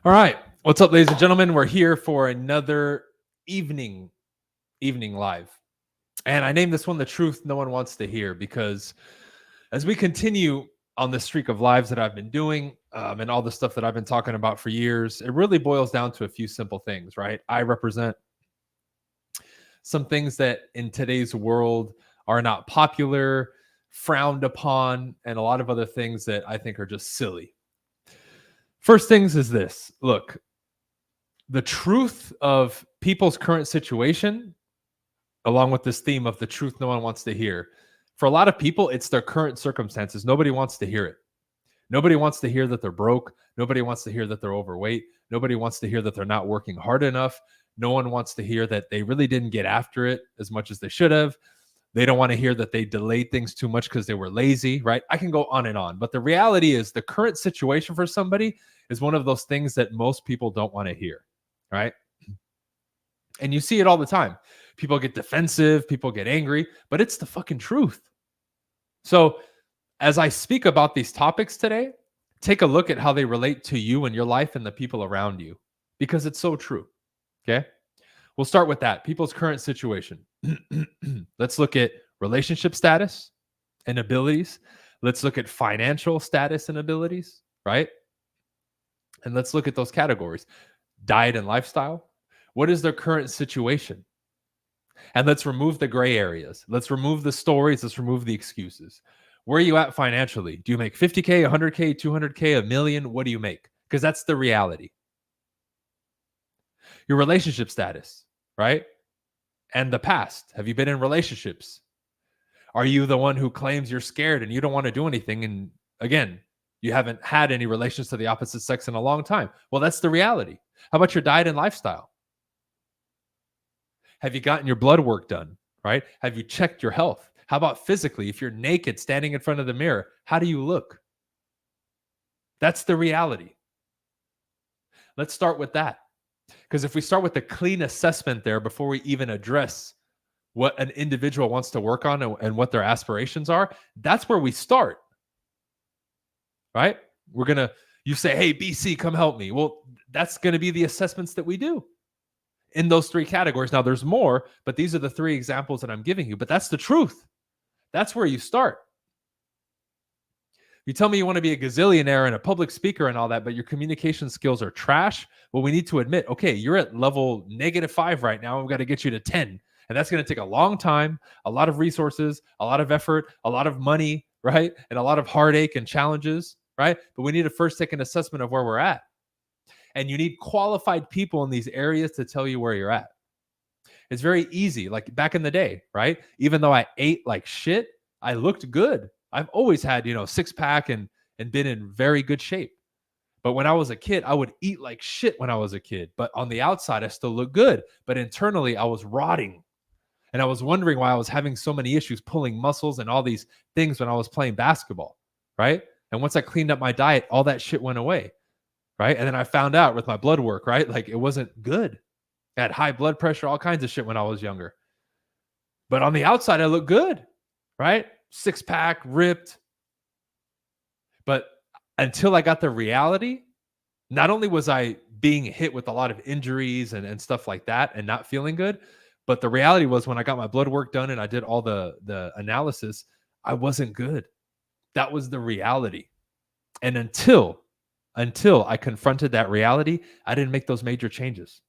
All right. What's up, ladies and gentlemen? We're here for another evening live. And I named this one The Truth No One Wants to Hear because as we continue on the streak of lives that I've been doing and all the stuff that I've been talking about for years, it really boils down to a few simple things, right? I represent some things that in today's world are not popular, frowned upon, and a lot of other things that I think are just silly. First things is this. Look, the truth of people's current situation, along with this theme of the truth no one wants to hear, for a lot of people, it's their current circumstances. Nobody wants to hear it. Nobody wants to hear that they're broke. Nobody wants to hear that they're overweight. Nobody wants to hear that they're not working hard enough. No one wants to hear that they really didn't get after it as much as they should have. They don't want to hear that they delayed things too much because they were lazy, right? I can go on and on. But the reality is the current situation for somebody is one of those things that most people don't want to hear, right? And you see it all the time. People get defensive, people get angry, but it's the fucking truth. So as I speak about these topics today, take a look at how they relate to you and your life and the people around you, because it's so true, okay? We'll start with that, people's current situation. Let's look at relationship status and abilities. Let's look at financial status and abilities, right? And let's look at those categories. Diet and lifestyle. What is their current situation? And let's remove the gray areas. Let's remove the stories. Let's remove the excuses. Where are you at financially? Do you make 50K, 100K, 200K, a million? What do you make? Because that's the reality. Your relationship status, right? And the past. Have you been in relationships? Are you the one who claims you're scared and you don't want to do anything? And again, you haven't had any relations to the opposite sex in a long time. Well, that's the reality. How about your diet and lifestyle? Have you gotten your blood work done, right? Have you checked your health? How about physically? If you're naked standing in front of the mirror, how do you look? That's the reality. Let's start with that. Because if we start with the clean assessment there before we even address what an individual wants to work on and what their aspirations are, that's where we start, right? You say, hey, BC, come help me. Well, that's going to be the assessments that we do in those three categories. Now, there's more, but these are the three examples that I'm giving you. But that's the truth. That's where you start. You tell me you want to be a gazillionaire and a public speaker and all that, but your communication skills are trash. Well, we need to admit, okay, you're at level -5 right now. We've got to get you to 10. And that's going to take a long time, a lot of resources, a lot of effort, a lot of money, right? And a lot of heartache and challenges, right? But we need to first take an assessment of where we're at. And you need qualified people in these areas to tell you where you're at. It's very easy. Like back in the day, right? Even though I ate like shit, I looked good. I've always had, six-pack and been in very good shape. But when I was a kid, I would eat like shit when I was a kid. But on the outside, I still looked good. But internally, I was rotting. And I was wondering why I was having so many issues pulling muscles and all these things when I was playing basketball, right? And once I cleaned up my diet, all that shit went away, right? And then I found out with my blood work, right? Like it wasn't good. I had high blood pressure, all kinds of shit when I was younger. But on the outside, I looked good, right? Six pack, ripped. But until I got the reality, not only was I being hit with a lot of injuries and stuff like that and not feeling good, but the reality was when I got my blood work done and I did all the analysis, I wasn't good. That was the reality. And until I confronted that reality, I didn't make those major changes.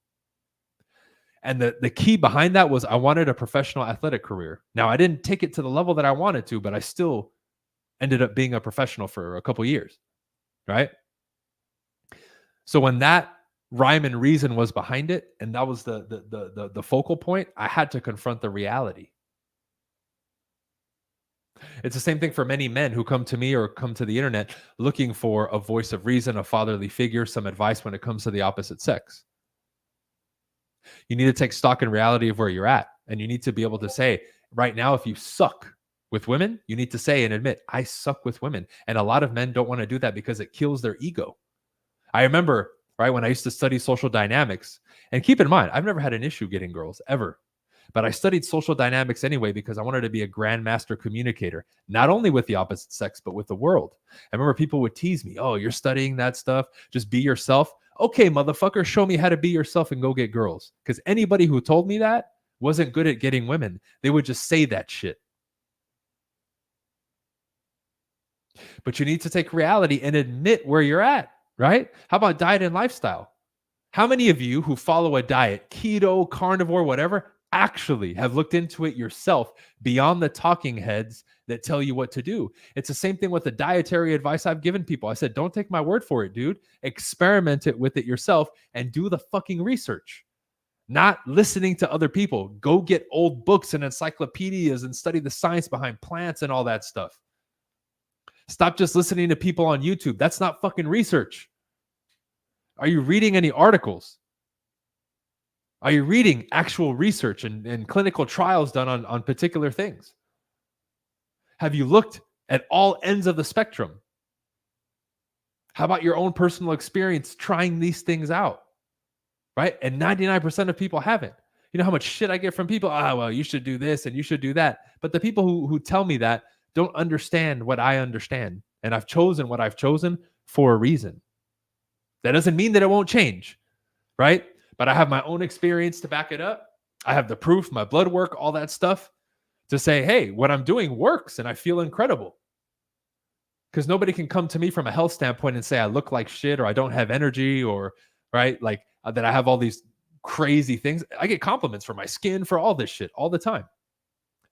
And the key behind that was I wanted a professional athletic career. Now, I didn't take it to the level that I wanted to, but I still ended up being a professional for a couple years, right? So when that rhyme and reason was behind it, and that was the focal point, I had to confront the reality. It's the same thing for many men who come to me or come to the internet looking for a voice of reason, a fatherly figure, some advice when it comes to the opposite sex. You need to take stock in reality of where you're at. And you need to be able to say, right now, if you suck with women, you need to say and admit, I suck with women. And a lot of men don't want to do that because it kills their ego. I remember, right, when I used to study social dynamics, and keep in mind, I've never had an issue getting girls ever. But I studied social dynamics anyway because I wanted to be a grandmaster communicator, not only with the opposite sex, but with the world. I remember people would tease me, oh, you're studying that stuff. Just be yourself. Okay, motherfucker, show me how to be yourself and go get girls. Because anybody who told me that wasn't good at getting women. They would just say that shit. But you need to take reality and admit where you're at, right? How about diet and lifestyle? How many of you who follow a diet, keto, carnivore, whatever, actually have looked into it yourself beyond the talking heads that tell you what to do? It's the same thing with the dietary advice I've given people. I said, don't take my word for it, dude. Experiment it with it yourself and do the fucking research. Not listening to other people. Go get old books and encyclopedias and study the science behind plants and all that stuff. Stop just listening to people on YouTube. That's not fucking research. Are you reading any articles? Are you reading actual research and clinical trials done on particular things? Have you looked at all ends of the spectrum? How about your own personal experience trying these things out? Right? And 99% of people haven't. You know how much shit I get from people? Ah, well, you should do this and you should do that. But the people who tell me that don't understand what I understand. And I've chosen what I've chosen for a reason. That doesn't mean that it won't change, right? But I have my own experience to back it up. I have the proof, my blood work, all that stuff to say, hey, what I'm doing works and I feel incredible. Because nobody can come to me from a health standpoint and say I look like shit or I don't have energy or, right, like that I have all these crazy things. I get compliments for my skin, for all this shit all the time.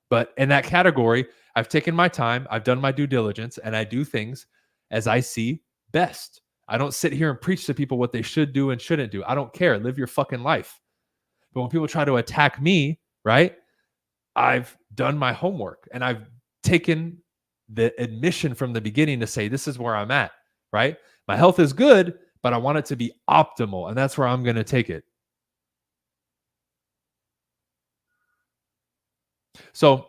But in that category, I've taken my time, I've done my due diligence, and I do things as I see best. I don't sit here and preach to people what they should do and shouldn't do. I don't care. Live your fucking life. But when people try to attack me, right, I've done my homework and I've taken the admission from the beginning to say, this is where I'm at, right? My health is good, but I want it to be optimal. And that's where I'm going to take it. So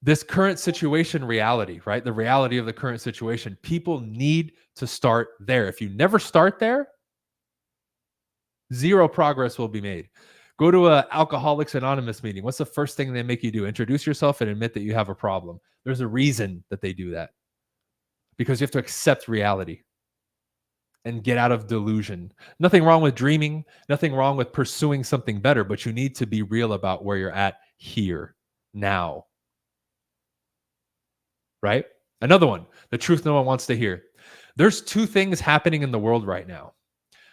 this current situation reality, right? The reality of the current situation, people need to start there. If you never start there, zero progress will be made. Go to a Alcoholics Anonymous meeting. What's the first thing they make you do? Introduce yourself and admit that you have a problem. There's a reason that they do that. Because you have to accept reality and get out of delusion. Nothing wrong with dreaming, nothing wrong with pursuing something better, but you need to be real about where you're at here, now. Right? Another one, the truth no one wants to hear. There's two things happening in the world right now.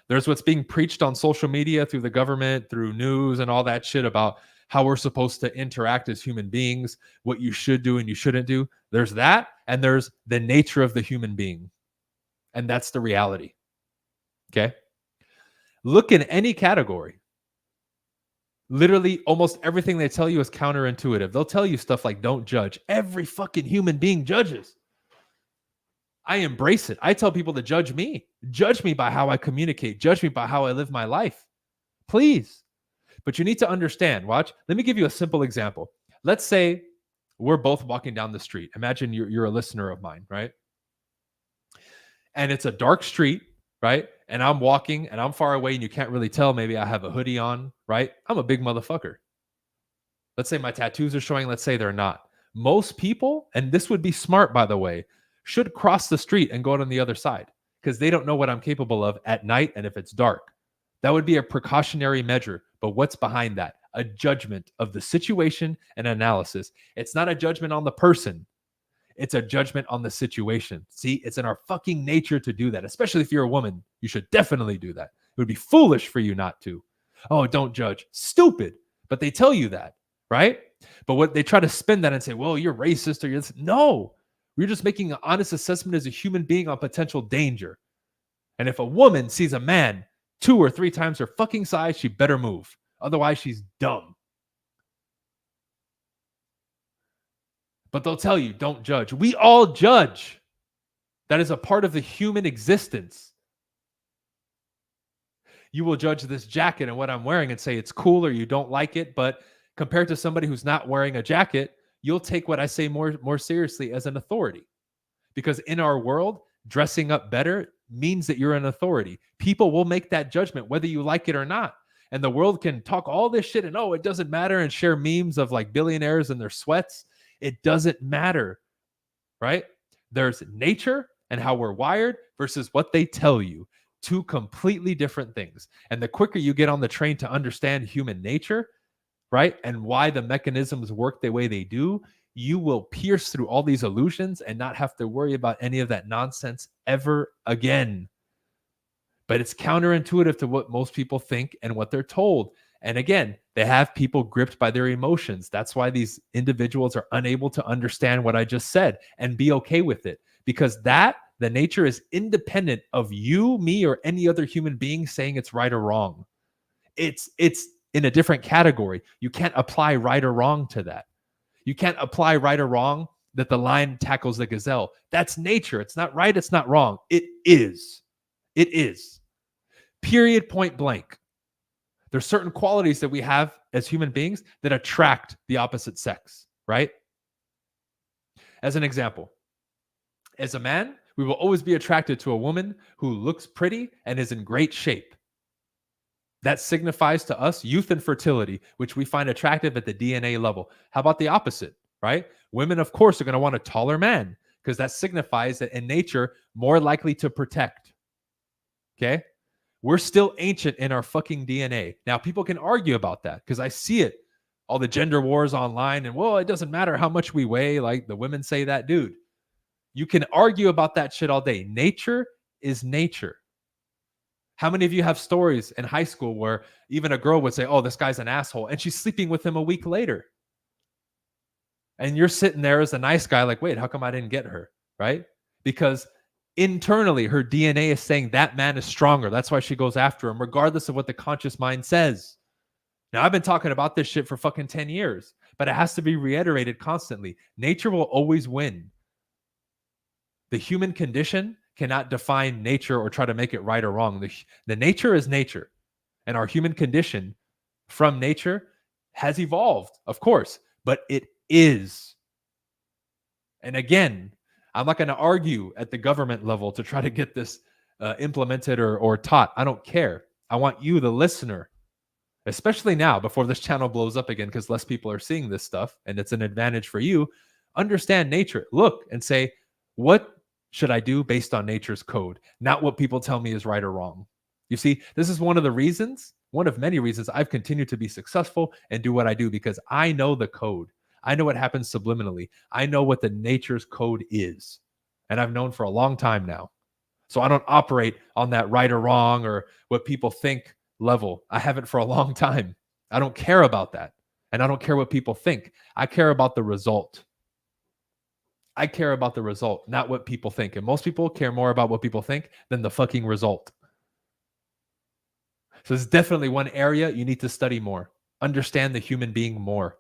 There's what's being preached on social media through the government, through news and all that shit about how we're supposed to interact as human beings, what you should do and you shouldn't do. There's that, and there's the nature of the human being. And that's the reality. Okay? Look in any category. Literally, almost everything they tell you is counterintuitive. They'll tell you stuff like, don't judge. Every fucking human being judges. I embrace it. I tell people to judge me. Judge me by how I communicate. Judge me by how I live my life. Please. But you need to understand. Watch. Let me give you a simple example. Let's say we're both walking down the street. Imagine you're a listener of mine, right? and it's a dark street, right? And I'm walking and I'm far away and you can't really tell. Maybe I have a hoodie on, right? I'm a big motherfucker. Let's say my tattoos are showing. Let's say they're not. Most people, and this would be smart, by the way, should cross the street and go out on the other side because they don't know what I'm capable of at night and if it's dark. That would be a precautionary measure. But what's behind that? A judgment of the situation and analysis. It's not a judgment on the person. It's a judgment on the situation. See, it's in our fucking nature to do that, especially if you're a woman. You should definitely do that. It would be foolish for you not to. Oh, don't judge. Stupid. But they tell you that, right? But what they try to spin that and say, well, you're racist or you're this. No, we're just making an honest assessment as a human being on potential danger. And if a woman sees a man 2 or 3 times her fucking size, she better move. Otherwise, she's dumb. But they'll tell you, don't judge. We all judge. That is a part of the human existence. You will judge this jacket and what I'm wearing and say it's cool or you don't like it. But compared to somebody who's not wearing a jacket, you'll take what I say more seriously as an authority. Because in our world, dressing up better means that you're an authority. People will make that judgment whether you like it or not. And the world can talk all this shit and, oh, it doesn't matter, and share memes of like billionaires in their sweats. It doesn't matter, right? There's nature and how we're wired versus what they tell you. 2 completely different things. And the quicker you get on the train to understand human nature, right, and why the mechanisms work the way they do, you will pierce through all these illusions and not have to worry about any of that nonsense ever again. But it's counterintuitive to what most people think and what they're told. And again, they have people gripped by their emotions. That's why these individuals are unable to understand what I just said and be okay with it. Because the nature is independent of you, me, or any other human being saying it's right or wrong. It's in a different category. You can't apply right or wrong to that. You can't apply right or wrong that the lion tackles the gazelle. That's nature. It's not right. It's not wrong. It is. It is. Period, point blank. There's certain qualities that we have as human beings that attract the opposite sex, right? As an example, as a man, we will always be attracted to a woman who looks pretty and is in great shape. That signifies to us youth and fertility, which we find attractive at the DNA level. How about the opposite, right? Women, of course, are going to want a taller man because that signifies that in nature, more likely to protect. Okay? We're still ancient in our fucking DNA. Now, people can argue about that because I see it. All the gender wars online and, well, it doesn't matter how much we weigh. Like the women say that, dude. You can argue about that shit all day. Nature is nature. How many of you have stories in high school where even a girl would say, oh, this guy's an asshole, and she's sleeping with him a week later? And you're sitting there as a nice guy like, wait, how come I didn't get her, right? Because internally, her DNA is saying that man is stronger. That's why she goes after him, regardless of what the conscious mind says. Now, I've been talking about this shit for fucking 10 years, but it has to be reiterated constantly. Nature will always win. The human condition cannot define nature or try to make it right or wrong. The nature is nature. And our human condition from nature has evolved, of course, but it is. And again, I'm not going to argue at the government level to try to get this implemented or taught. I don't care. I want you, the listener, especially now before this channel blows up again because less people are seeing this stuff and it's an advantage for you, understand nature. Look and say, what should I do based on nature's code? Not what people tell me is right or wrong. You see, this is one of the reasons, one of many reasons I've continued to be successful and do what I do because I know the code. I know what happens subliminally. I know what the nature's code is. And I've known for a long time now. So I don't operate on that right or wrong or what people think level. I haven't for a long time. I don't care about that. And I don't care what people think. I care about the result. I care about the result, not what people think. And most people care more about what people think than the fucking result. So it's definitely one area you need to study more. Understand the human being more.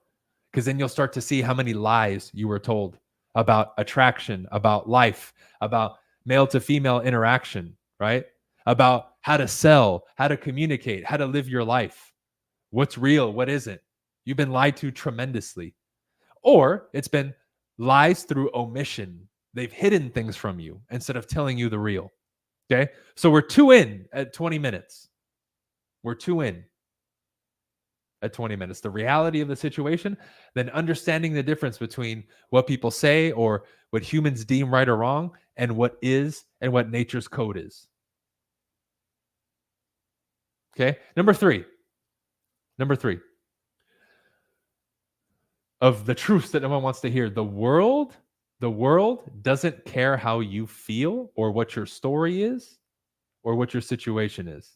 Because then you'll start to see how many lies you were told about attraction, about life, about male to female interaction, right? About how to sell, how to communicate, how to live your life. What's real, what isn't. You've been lied to tremendously. Or it's been lies through omission. They've hidden things from you instead of telling you the real. Okay. So we're 2 in at 20 minutes. We're 2 in at 20 minutes. The reality of the situation, then understanding the difference between what people say or what humans deem right or wrong and what is and what nature's code is. Okay. Number three, of the truths that no one wants to hear. The world doesn't care how you feel or what your story is or what your situation is.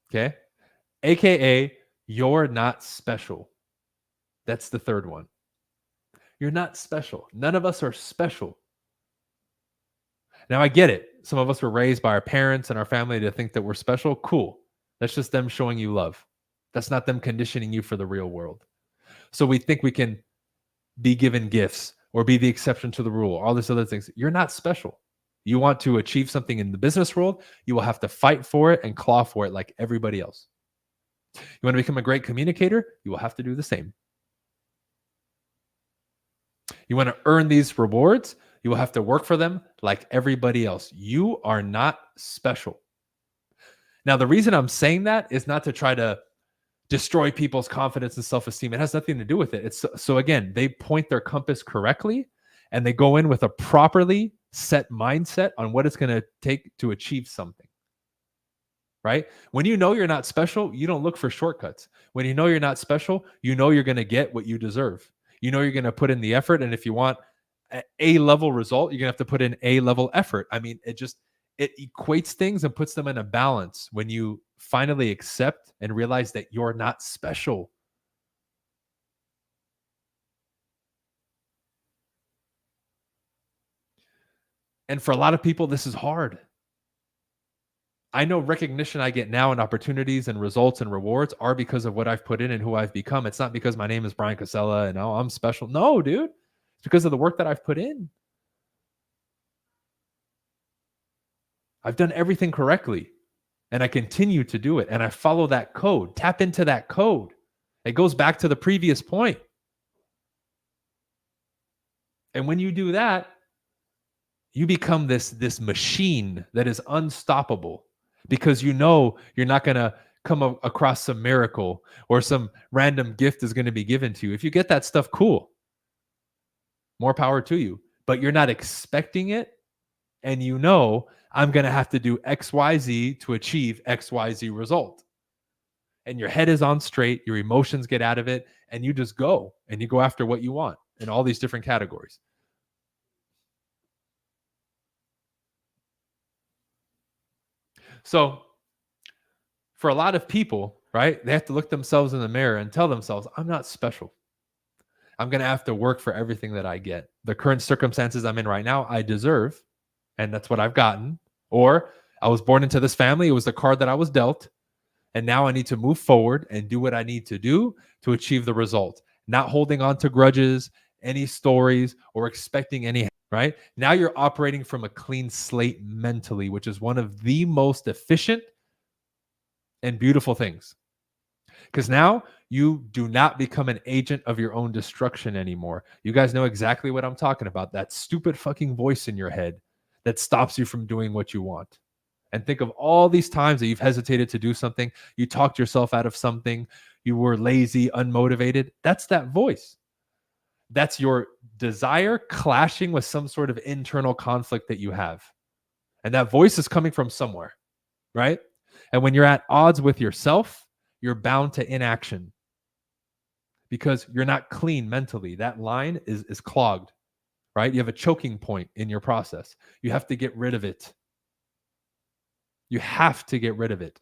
Okay. AKA, you're not special. That's the third one. You're not special. None of us are special. Now, I get it. Some of us were raised by our parents and our family to think that we're special. Cool. That's just them showing you love. That's not them conditioning you for the real world. So we think we can be given gifts or be the exception to the rule, all these other things. You're not special. You want to achieve something in the business world, you will have to fight for it and claw for it like everybody else. You want to become a great communicator, you will have to do the same. You want to earn these rewards, you will have to work for them like everybody else. You are not special. Now, the reason I'm saying that is not to try to destroy people's confidence and self-esteem. It has nothing to do with it. It's so again, they point their compass correctly and they go in with a properly set mindset on what it's going to take to achieve something. Right? When you know you're not special, you don't look for shortcuts. When you know you're not special, you know you're going to get what you deserve. You know you're going to put in the effort, and if you want a level result, you're going to have to put in a level effort. I mean, it equates things and puts them in a balance when you finally accept and realize that you're not special. And for a lot of people, this is hard. I know recognition I get now and opportunities and results and rewards are because of what I've put in and who I've become. It's not because my name is Brian Casella and oh, I'm special. No, dude. It's because of the work that I've put in. I've done everything correctly and I continue to do it. And I follow that code. Tap into that code. It goes back to the previous point. And when you do that, you become this machine that is unstoppable because you know you're not going to come across some miracle or some random gift is going to be given to you. If you get that stuff, cool. More power to you. But you're not expecting it. And you know, I'm going to have to do XYZ to achieve XYZ result. And your head is on straight, your emotions get out of it, and you just go and you go after what you want in all these different categories. So for a lot of people, right, they have to look themselves in the mirror and tell themselves, I'm not special. I'm going to have to work for everything that I get. The current circumstances I'm in right now, I deserve, and that's what I've gotten. Or I was born into this family. It was the card that I was dealt. And now I need to move forward and do what I need to do to achieve the result. Not holding on to grudges, any stories, or expecting any, right? Now you're operating from a clean slate mentally, which is one of the most efficient and beautiful things. Because now you do not become an agent of your own destruction anymore. You guys know exactly what I'm talking about. That stupid fucking voice in your head that stops you from doing what you want. And think of all these times that you've hesitated to do something. You talked yourself out of something. You were lazy, unmotivated. That's that voice. That's your desire clashing with some sort of internal conflict that you have. And that voice is coming from somewhere, right? And when you're at odds with yourself, you're bound to inaction because you're not clean mentally. That line is clogged, right? You have a choking point in your process. You have to get rid of it. You have to get rid of it.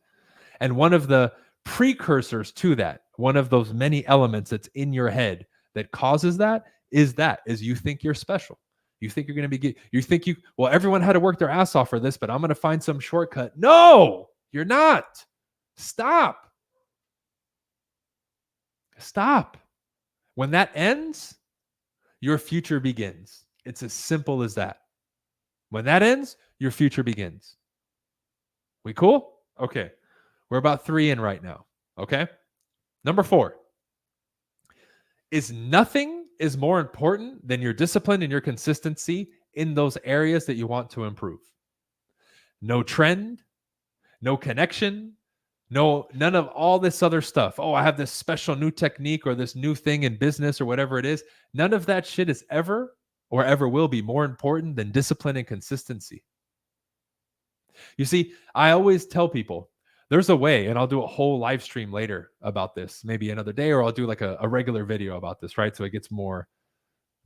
And one of the precursors to that, one of those many elements that's in your head that causes that is you think you're special. You think you're going to be, well, everyone had to work their ass off for this, but I'm going to find some shortcut. No, you're not. Stop. Stop. When that ends, your future begins. It's as simple as that. When that ends, your future begins. We cool? Okay. We're about 3 in right now. Okay. Number 4 is nothing is more important than your discipline and your consistency in those areas that you want to improve. No trend, no connection, none of all this other stuff. Oh, I have this special new technique or this new thing in business or whatever it is. None of that shit is ever or ever will be more important than discipline and consistency. You see, I always tell people there's a way, and I'll do a whole live stream later about this, maybe another day, or I'll do like a regular video about this, right? So it gets more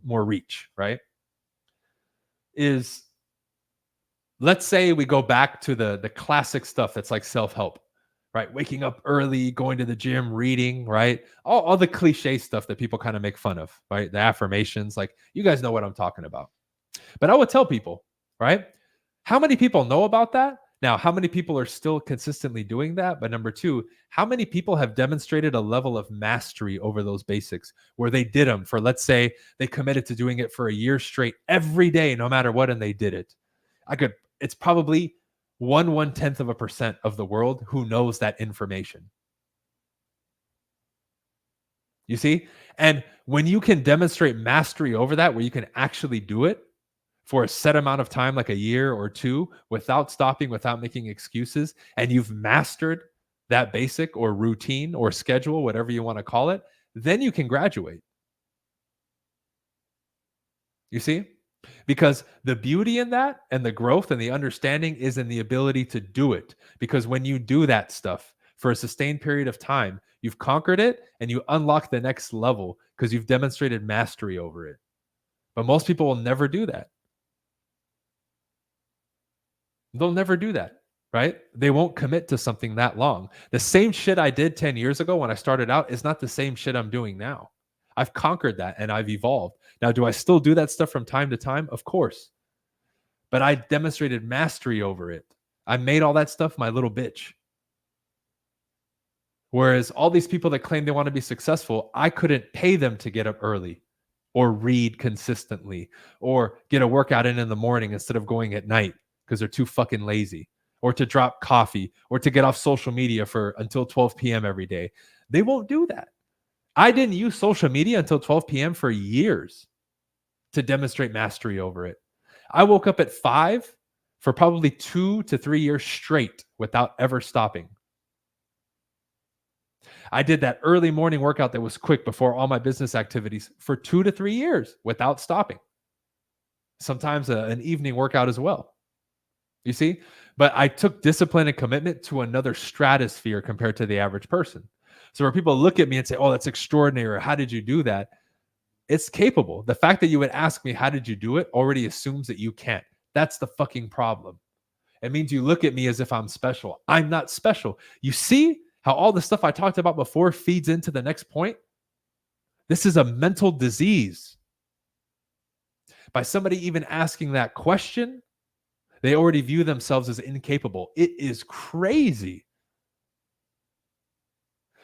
reach, right? Is let's say we go back to the classic stuff that's like self-help, right? Waking up early, going to the gym, reading, right? All the cliche stuff that people kind of make fun of, right? The affirmations, like you guys know what I'm talking about. But I would tell people, right? How many people know about that? Now, how many people are still consistently doing that? But number two, how many people have demonstrated a level of mastery over those basics where they did them for, let's say, they committed to doing it for a year straight every day, no matter what, and they did it? It's probably 1/10% of the world who knows that information. You see? And when you can demonstrate mastery over that, where you can actually do it, for a set amount of time, like a year or two, without stopping, without making excuses, and you've mastered that basic or routine or schedule, whatever you want to call it, then you can graduate. You see? Because the beauty in that and the growth and the understanding is in the ability to do it. Because when you do that stuff for a sustained period of time, you've conquered it and you unlock the next level because you've demonstrated mastery over it. But most people will never do that. They'll never do that, right? They won't commit to something that long. The same shit I did 10 years ago when I started out is not the same shit I'm doing now. I've conquered that and I've evolved. Now, do I still do that stuff from time to time? Of course. But I demonstrated mastery over it. I made all that stuff my little bitch. Whereas all these people that claim they want to be successful, I couldn't pay them to get up early or read consistently or get a workout in the morning instead of going at night because they're too fucking lazy, or to drop coffee, or to get off social media for until 12 p.m. every day. They won't do that. I didn't use social media until 12 p.m. for years to demonstrate mastery over it. I woke up at 5 for probably 2 to 3 years straight without ever stopping. I did that early morning workout that was quick before all my business activities for 2 to 3 years without stopping. Sometimes an evening workout as well. You see? But I took discipline and commitment to another stratosphere compared to the average person. So where people look at me and say, oh, that's extraordinary, or how did you do that? It's capable. The fact that you would ask me, how did you do it, already assumes that you can't. That's the fucking problem. It means you look at me as if I'm special. I'm not special. You see how all the stuff I talked about before feeds into the next point? This is a mental disease. By somebody even asking that question, they already view themselves as incapable. It is crazy.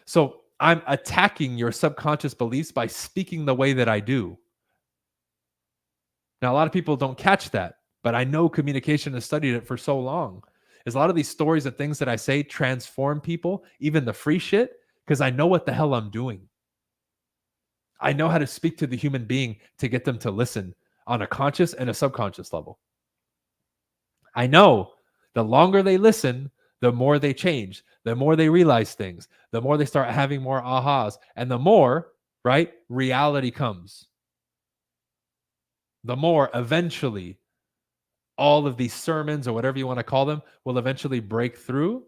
So I'm attacking your subconscious beliefs by speaking the way that I do. Now, a lot of people don't catch that, but I know communication has studied it for so long. Is a lot of these stories and things that I say transform people, even the free shit, because I know what the hell I'm doing. I know how to speak to the human being to get them to listen on a conscious and a subconscious level. I know the longer they listen, the more they change, the more they realize things, the more they start having more ahas, and the more, right, reality comes. The more eventually all of these sermons or whatever you want to call them will eventually break through,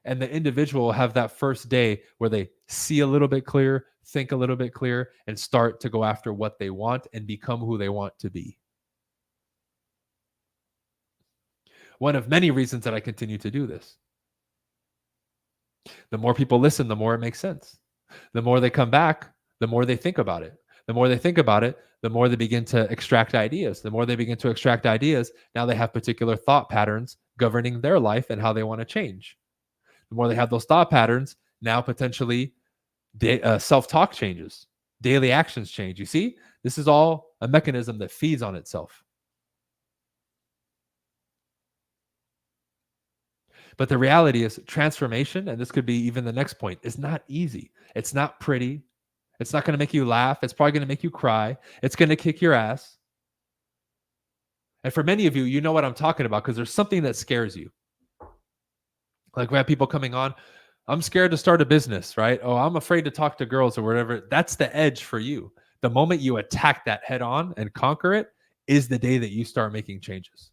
and the individual will have that first day where they see a little bit clearer, think a little bit clearer, and start to go after what they want and become who they want to be. One of many reasons that I continue to do this. The more people listen, the more it makes sense. The more they come back, the more they think about it. The more they think about it, the more they begin to extract ideas. The more they begin to extract ideas, now they have particular thought patterns governing their life and how they want to change. The more they have those thought patterns, now potentially self-talk changes, daily actions change. You see, this is all a mechanism that feeds on itself. But the reality is transformation, and this could be even the next point, is not easy. It's not pretty. It's not going to make you laugh. It's probably going to make you cry. It's going to kick your ass. And for many of you, you know what I'm talking about because there's something that scares you. Like we have people coming on, I'm scared to start a business, right? Oh, I'm afraid to talk to girls or whatever. That's the edge for you. The moment you attack that head on and conquer it is the day that you start making changes.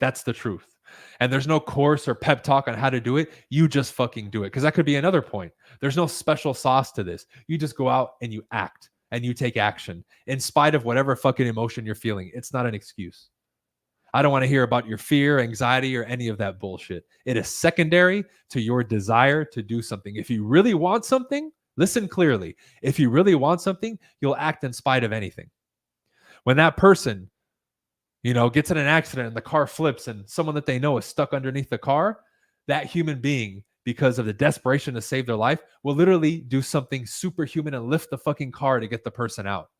That's the truth. And there's no course or pep talk on how to do it. You just fucking do it. Because that could be another point. There's no special sauce to this. You just go out and you act and you take action in spite of whatever fucking emotion you're feeling. It's not an excuse. I don't want to hear about your fear, anxiety, or any of that bullshit. It is secondary to your desire to do something. If you really want something, listen clearly. If you really want something, you'll act in spite of anything. When that person, gets in an accident and the car flips and someone that they know is stuck underneath the car, that human being, because of the desperation to save their life, will literally do something superhuman and lift the fucking car to get the person out.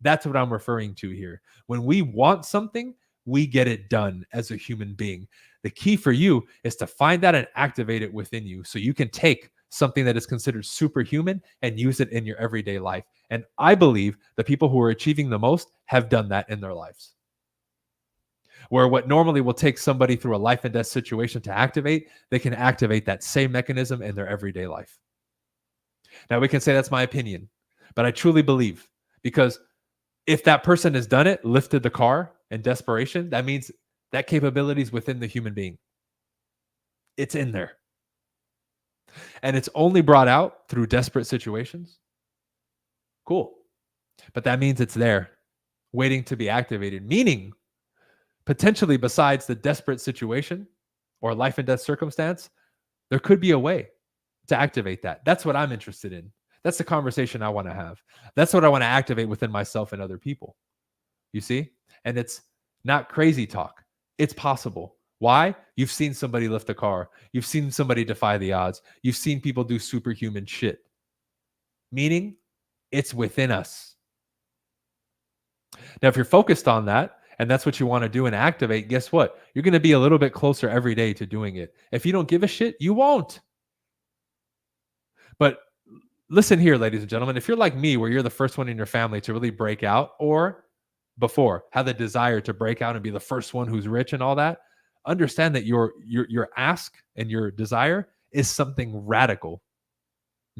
That's what I'm referring to here. When we want something, we get it done as a human being. The key for you is to find that and activate it within you so you can take something that is considered superhuman and use it in your everyday life. And I believe the people who are achieving the most have done that in their lives. Where what normally will take somebody through a life and death situation to activate, they can activate that same mechanism in their everyday life. Now we can say that's my opinion, but I truly believe, because if that person has done it, lifted the car in desperation, that means that capability is within the human being. It's in there. And it's only brought out through desperate situations. Cool. But that means it's there, waiting to be activated, meaning potentially besides the desperate situation or life and death circumstance, there could be a way to activate that. That's what I'm interested in. That's the conversation I want to have. That's what I want to activate within myself and other people. You see? And it's not crazy talk. It's possible. Why? You've seen somebody lift a car. You've seen somebody defy the odds. You've seen people do superhuman shit. Meaning, it's within us. Now, if you're focused on that, and that's what you want to do and activate, guess what? You're going to be a little bit closer every day to doing it. If you don't give a shit, you won't. But listen here, ladies and gentlemen, if you're like me, where you're the first one in your family to really break out, or before have the desire to break out and be the first one who's rich and all that, understand that your ask and your desire is something radical,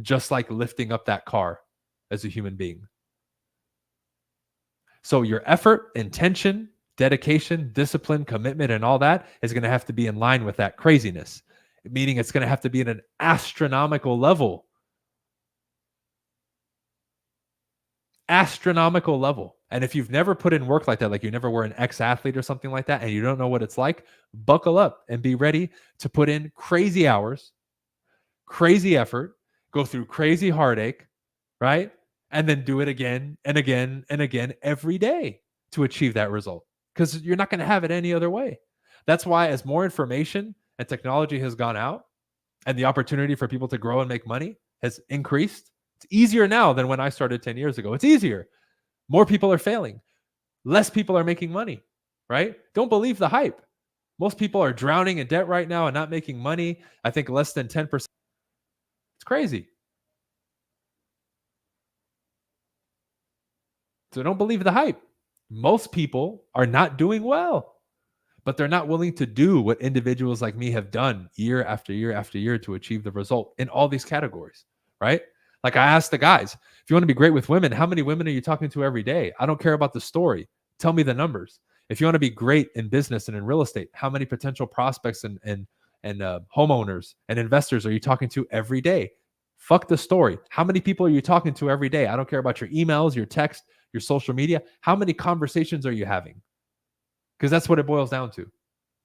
just like lifting up that car as a human being. So your effort, intention, dedication, discipline, commitment, and all that is going to have to be in line with that craziness, meaning it's going to have to be at an astronomical level. Astronomical level. And if you've never put in work like that, like you never were an ex-athlete or something like that, and you don't know what it's like, buckle up and be ready to put in crazy hours, crazy effort, go through crazy heartache, right? And then do it again and again and again every day to achieve that result, because you're not going to have it any other way. That's why as more information and technology has gone out and the opportunity for people to grow and make money has increased, it's easier now than when I started 10 years ago. It's easier. More people are failing. Less people are making money, right? Don't believe the hype. Most people are drowning in debt right now and not making money. I think less than 10%. It's crazy. So don't believe the hype. Most people are not doing well, but they're not willing to do what individuals like me have done year after year after year to achieve the result in all these categories, right? Like I asked the guys, if you want to be great with women, how many women are you talking to every day? I don't care about the story. Tell me the numbers. If you want to be great in business and in real estate, how many potential prospects and homeowners and investors are you talking to every day? Fuck the story. How many people are you talking to every day? I don't care about your emails, your text, your social media. How many conversations are you having? Because that's what it boils down to,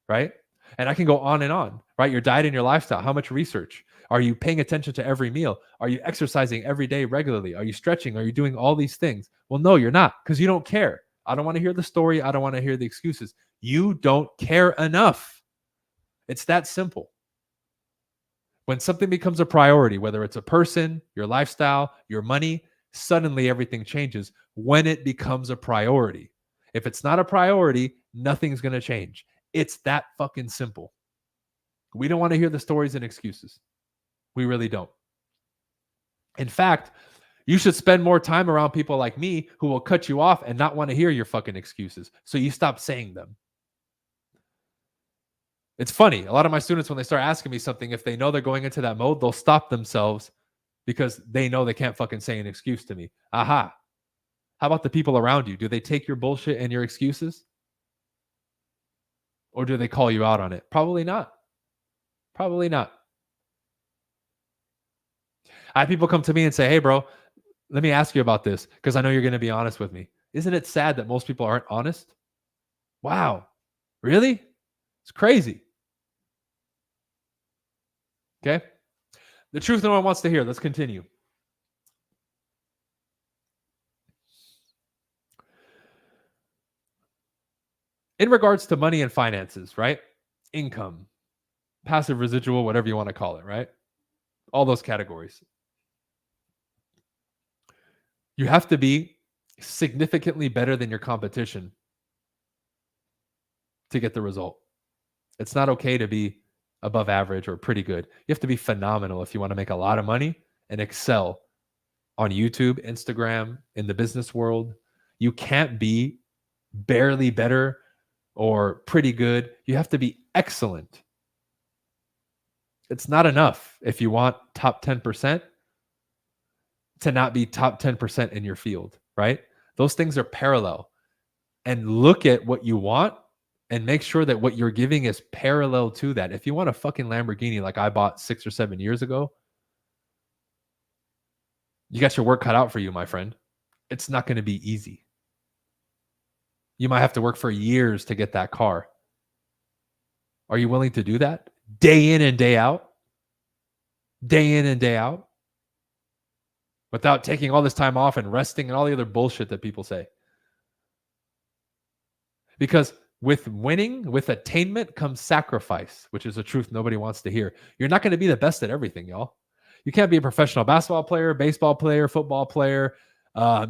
right? And I can go on and on, right? Your diet and your lifestyle. How much research? Are you paying attention to every meal? Are you exercising every day regularly? Are you stretching? Are you doing all these things? Well, no, you're not, because you don't care. I don't want to hear the story. I don't want to hear the excuses. You don't care enough. It's that simple. When something becomes a priority, whether it's a person, your lifestyle, your money, suddenly everything changes when it becomes a priority. If it's not a priority, nothing's going to change. It's that fucking simple. We don't want to hear the stories and excuses. We really don't. In fact, you should spend more time around people like me who will cut you off and not want to hear your fucking excuses. So you stop saying them. It's funny. A lot of my students, when they start asking me something, if they know they're going into that mode, they'll stop themselves because they know they can't fucking say an excuse to me. Aha. How about the people around you? Do they take your bullshit and your excuses? Or do they call you out on it? Probably not. Probably not. I have people come to me and say, hey, bro, let me ask you about this because I know you're going to be honest with me. Isn't it sad that most people aren't honest? Wow. Really? It's crazy. Okay. The truth no one wants to hear. Let's continue. In regards to money and finances, right? Income, passive residual, whatever you want to call it, right? All those categories. You have to be significantly better than your competition to get the result. It's not okay to be above average or pretty good. You have to be phenomenal if you want to make a lot of money and excel on YouTube, Instagram, in the business world. You can't be barely better or pretty good. You have to be excellent. It's not enough if you want top 10% to not be top 10% in your field, right? Those things are parallel. And look at what you want and make sure that what you're giving is parallel to that. If you want a fucking Lamborghini like I bought 6 or 7 years ago, you got your work cut out for you, my friend. It's not going to be easy. You might have to work for years to get that car. Are you willing to do that? Day in and day out? Day in and day out? Without taking all this time off and resting and all the other bullshit that people say. Because with winning, with attainment comes sacrifice, which is a truth nobody wants to hear. You're not going to be the best at everything, y'all. You can't be a professional basketball player, baseball player, football player, a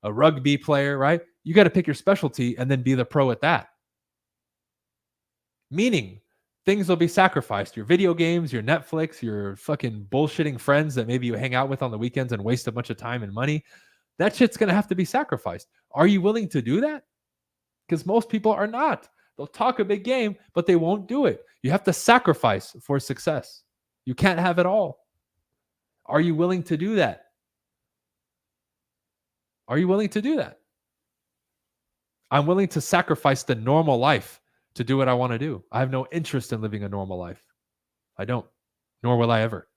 rugby player, right? You got to pick your specialty and then be the pro at that. Meaning, things will be sacrificed. Your video games, your Netflix, your fucking bullshitting friends that maybe you hang out with on the weekends and waste a bunch of time and money. That shit's going to have to be sacrificed. Are you willing to do that? Because most people are not. They'll talk a big game, but they won't do it. You have to sacrifice for success. You can't have it all. Are you willing to do that? Are you willing to do that? I'm willing to sacrifice the normal life to do what I want to do. I have no interest in living a normal life. I don't, nor will I ever.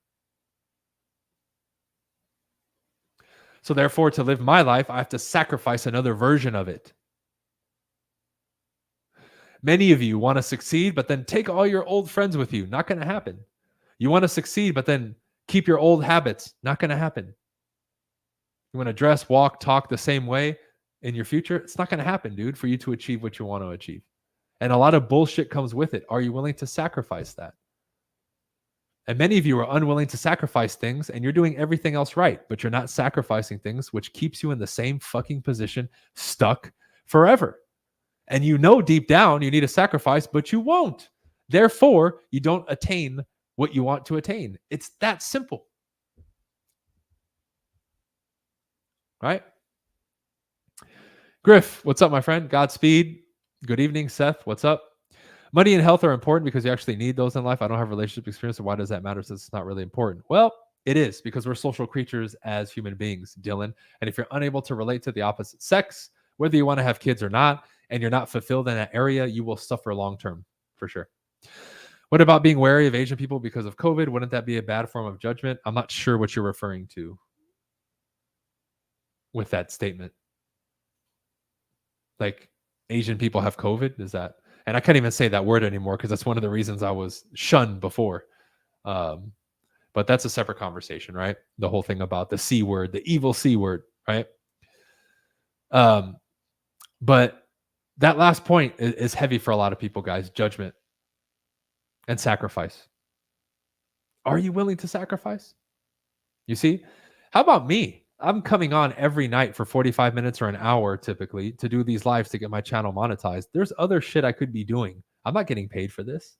So therefore, to live my life, I have to sacrifice another version of it. Many of you want to succeed, but then take all your old friends with you. Not going to happen. You want to succeed, but then keep your old habits. Not going to happen. You want to dress, walk, talk the same way in your future? It's not going to happen, dude, for you to achieve what you want to achieve. And a lot of bullshit comes with it. Are you willing to sacrifice that? And many of you are unwilling to sacrifice things, and you're doing everything else right, but you're not sacrificing things, which keeps you in the same fucking position, stuck forever. And you know deep down you need a sacrifice, but you won't. Therefore, you don't attain what you want to attain. It's that simple. Right? Griff, what's up, my friend? Godspeed. Good evening, Seth. What's up? Money and health are important because you actually need those in life. I don't have relationship experience, so why does that matter since it's not really important? Well, it is because we're social creatures as human beings, Dylan. And if you're unable to relate to the opposite sex, whether you want to have kids or not, and you're not fulfilled in that area, you will suffer long term, for sure. What about being wary of Asian people because of COVID? Wouldn't that be a bad form of judgment? I'm not sure what you're referring to with that statement. Like, Asian people have COVID? Is that? And I can't even say that word anymore because that's one of the reasons I was shunned before. But that's a separate conversation, right? The whole thing about the C word, the evil C word, right? But that last point is heavy for a lot of people, guys. Judgment and sacrifice. Are you willing to sacrifice? You see? How about me? I'm coming on every night for 45 minutes or an hour typically to do these lives to get my channel monetized. There's other shit I could be doing. I'm not getting paid for this.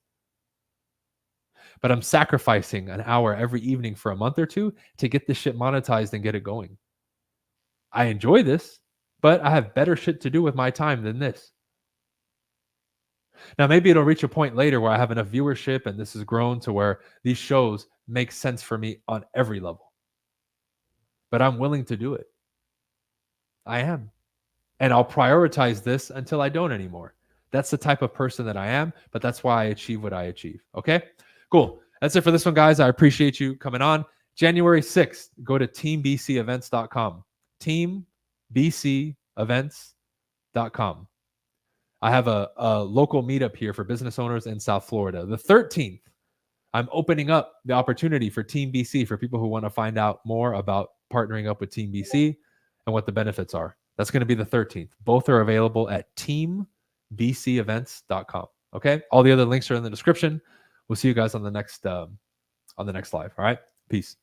but I'm sacrificing an hour every evening for a month or two to get this shit monetized and get it going. I enjoy this, but I have better shit to do with my time than this. Now, maybe it'll reach a point later where I have enough viewership and this has grown to where these shows make sense for me on every level. But I'm willing to do it. I am. And I'll prioritize this until I don't anymore. That's the type of person that I am, but that's why I achieve what I achieve. Okay? Cool. That's it for this one, guys. I appreciate you coming on. January 6th, go to teambcevents.com. Teambcevents.com. I have a local meetup here for business owners in South Florida. The 13th, I'm opening up the opportunity for Team BC for people who want to find out more about partnering up with Team BC and what the benefits are. That's going to be the 13th. Both are available at teambcevents.com. Okay? All the other links are in the description. We'll see you guys on the next live. All right? Peace.